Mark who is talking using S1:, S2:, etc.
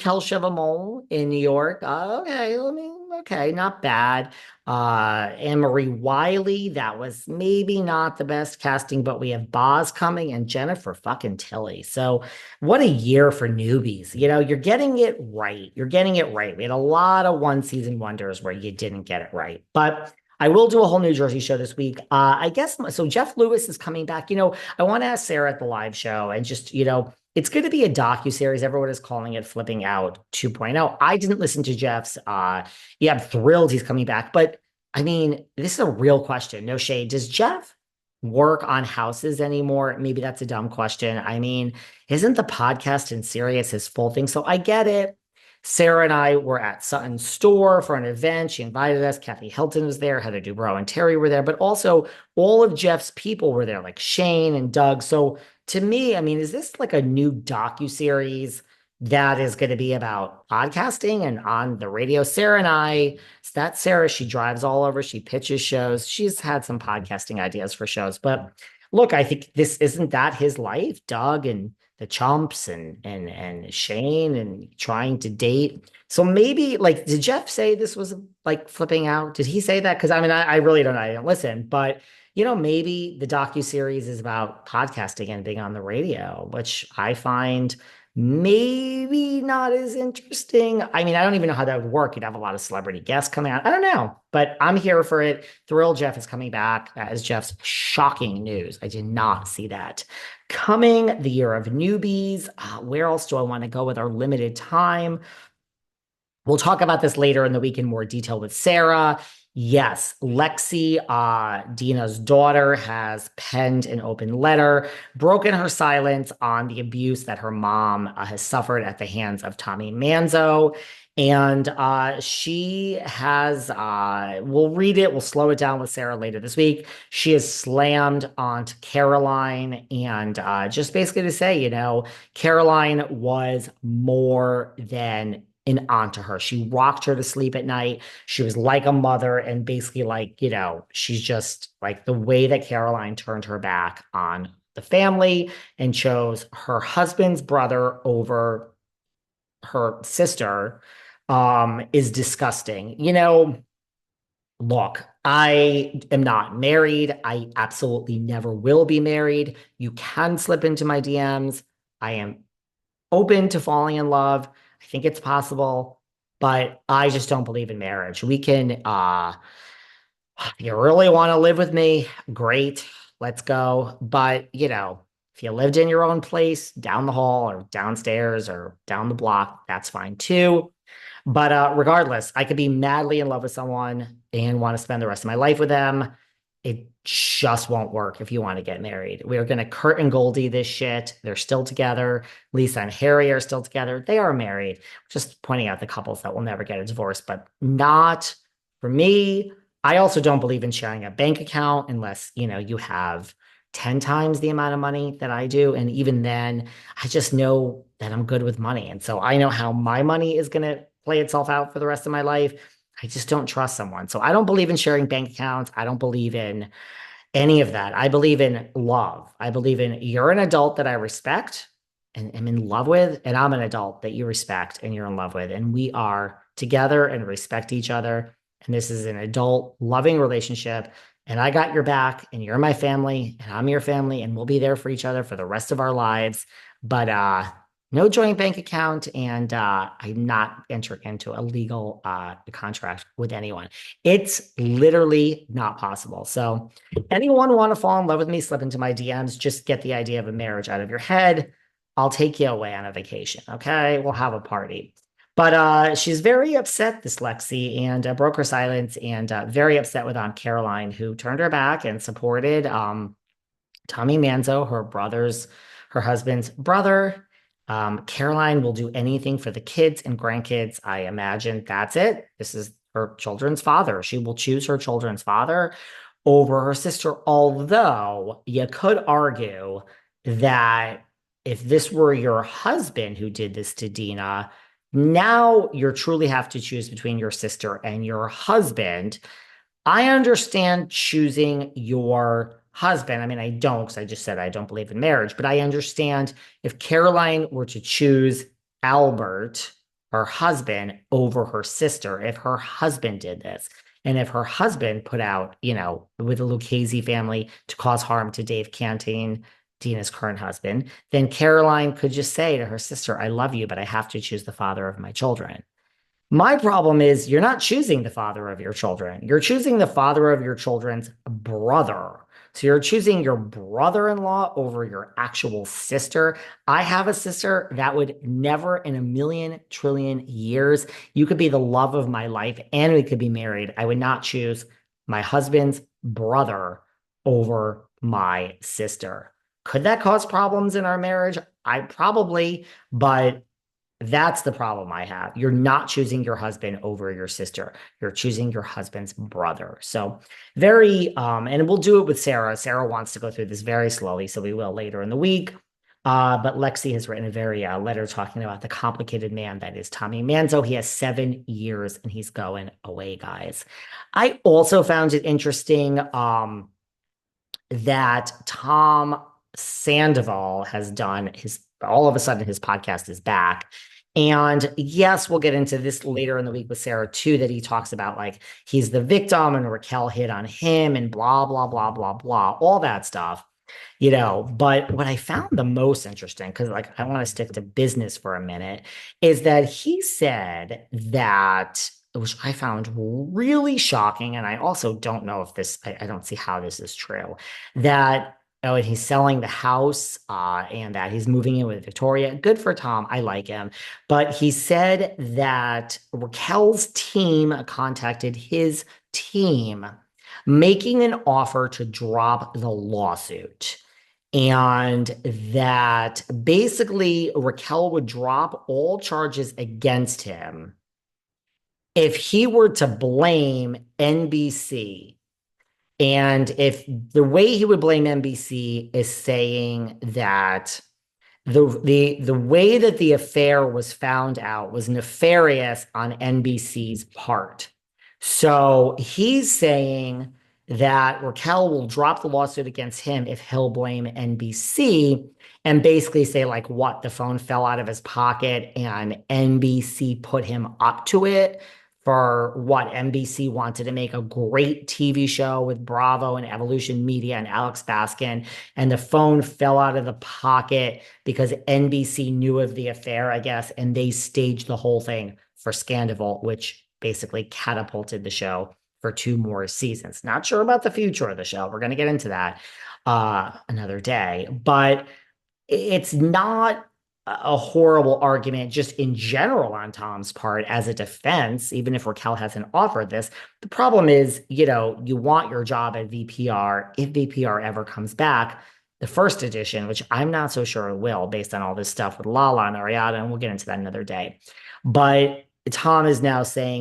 S1: Raquel Chevamole in New York. Okay, okay, not bad. Anne-Marie Wiley, that was maybe not the best casting, but we have Boz coming and Jennifer fucking Tilly. So what a year for newbies. You're getting it right. You're getting it right. We had a lot of one season wonders where you didn't get it right. But I will do a whole New Jersey show this week. I guess so. Jeff Lewis is coming back. I want to ask Sarah at the live show and just, it's going to be a docuseries. Everyone is calling it Flipping Out 2.0. I didn't listen to Jeff's. Yeah, I'm thrilled he's coming back. But I mean, this is a real question. No shade. Does Jeff work on houses anymore? Maybe that's a dumb question. I mean, isn't the podcast in Sirius his full thing? So I get it. Sarah and I were at Sutton's store for an event. She invited us. Kathy Hilton was there. Heather Dubrow and Terry were there. But also all of Jeff's people were there, like Shane and Doug. So to me, I mean, is this like a new docuseries that is going to be about podcasting and on the radio? Sarah and I, it's that Sarah, she drives all over, she pitches shows. She's had some podcasting ideas for shows. But look, I think this isn't that his life, Doug and the Chumps and Shane and trying to date. So maybe like, did Jeff say this was like flipping out? Did he say that? Because I mean, I really don't know. I didn't listen, but maybe the docuseries is about podcasting and being on the radio, which I find maybe not as interesting. I mean, I don't even know how that would work. You'd have a lot of celebrity guests coming out. I don't know, but I'm here for it. Thrilled Jeff is coming back. That is Jeff's shocking news. I did not see that coming. The year of newbies. Where else do I want to go with our limited time? We'll talk about this later in the week in more detail with Sarah. Yes, Lexi, Dina's daughter, has penned an open letter, broken her silence on the abuse that her mom has suffered at the hands of Tommy Manzo. And she has, we'll read it, we'll slow it down with Sarah later this week. She has slammed Aunt Caroline and just basically to say, Caroline was more than an aunt to her. She rocked her to sleep at night. She was like a mother, and basically like, she's just like the way that Caroline turned her back on the family and chose her husband's brother over her sister is disgusting. Look, I am not married. I absolutely never will be married. You can slip into my DMs. I am open to falling in love. I think it's possible, but I just don't believe in marriage. We can, if you really want to live with me, great, let's go. But, if you lived in your own place, down the hall or downstairs or down the block, that's fine too. But regardless, I could be madly in love with someone and want to spend the rest of my life with them. It just won't work if you want to get married. We are going to Kurt and Goldie this shit. They're still together. Lisa and Harry are still together. They are married. Just pointing out the couples that will never get a divorce, but not for me. I also don't believe in sharing a bank account unless, you have 10 times the amount of money that I do. And even then, I just know that I'm good with money. And so I know how my money is going to play itself out for the rest of my life. I just don't trust someone. So I don't believe in sharing bank accounts. I don't believe in any of that. I believe in love. I believe in you're an adult that I respect and am in love with, and I'm an adult that you respect and you're in love with. And we are together and respect each other. And this is an adult loving relationship. And I got your back, and you're my family, and I'm your family, and we'll be there for each other for the rest of our lives. But no joint bank account, and I'm not entering into a legal contract with anyone. It's literally not possible. So anyone want to fall in love with me, slip into my DMs, just get the idea of a marriage out of your head. I'll take you away on a vacation, okay? We'll have a party. But she's very upset, this Lexi, and broke her silence and very upset with Aunt Caroline, who turned her back and supported Tommy Manzo, her husband's brother. Caroline will do anything for the kids and grandkids. I imagine that's it. This is her children's father. She will choose her children's father over her sister, although you could argue that if this were your husband who did this to Dina, now you truly have to choose between your sister and your husband. I understand choosing your husband. I mean, I don't, because I just said I don't believe in marriage, but I understand if Caroline were to choose Albert, her husband over her sister if her husband did this. And if her husband put out, with the Lucchese family to cause harm to Dave Cantine, Dina's current husband, then Caroline could just say to her sister, I love you, but I have to choose the father of my children. My problem is you're not choosing the father of your children. You're choosing the father of your children's brother. So you're choosing your brother-in-law over your actual sister. I have a sister that would never in a million trillion years, you could be the love of my life and we could be married. I would not choose my husband's brother over my sister. Could that cause problems in our marriage? I probably, but that's the problem I have. You're not choosing your husband over your sister. You're choosing your husband's brother. So and we'll do it with Sarah. Sarah wants to go through this very slowly, so we will later in the week. But Lexi has written a very letter talking about the complicated man that is Tommy Manzo. He has 7 years and he's going away, guys. I also found it interesting that Tom Sandoval has done all of a sudden his podcast is back. And yes, we'll get into this later in the week with Sarah too, that he talks about like he's the victim and Raquel hit on him and blah, blah, blah, blah, blah, all that stuff. But what I found the most interesting, because like I want to stick to business for a minute, is that he said that, which I found really shocking, and I also don't know if I don't see how this is true, that and he's selling the house and that he's moving in with Victoria. Good for Tom. I like him. But he said that Raquel's team contacted his team making an offer to drop the lawsuit. And that basically Raquel would drop all charges against him if he were to blame NBC. And if the way he would blame NBC is saying that the way that the affair was found out was nefarious on NBC's part. So he's saying that Raquel will drop the lawsuit against him if he'll blame NBC and basically say like what the phone fell out of his pocket and NBC put him up to it for what NBC wanted to make a great TV show with Bravo and Evolution Media and Alex Baskin, and the phone fell out of the pocket because NBC knew of the affair, I guess, and they staged the whole thing for Sandoval, which basically catapulted the show for 2 more seasons. Not sure about the future of the show. We're going to get into that another day, but it's not a horrible argument just in general on Tom's part as a defense, even if Raquel hasn't offered this. The problem is, you want your job at VPR if VPR ever comes back. The first edition, which I'm not so sure it will based on all this stuff with Lala and Ariana, and we'll get into that another day. But Tom is now saying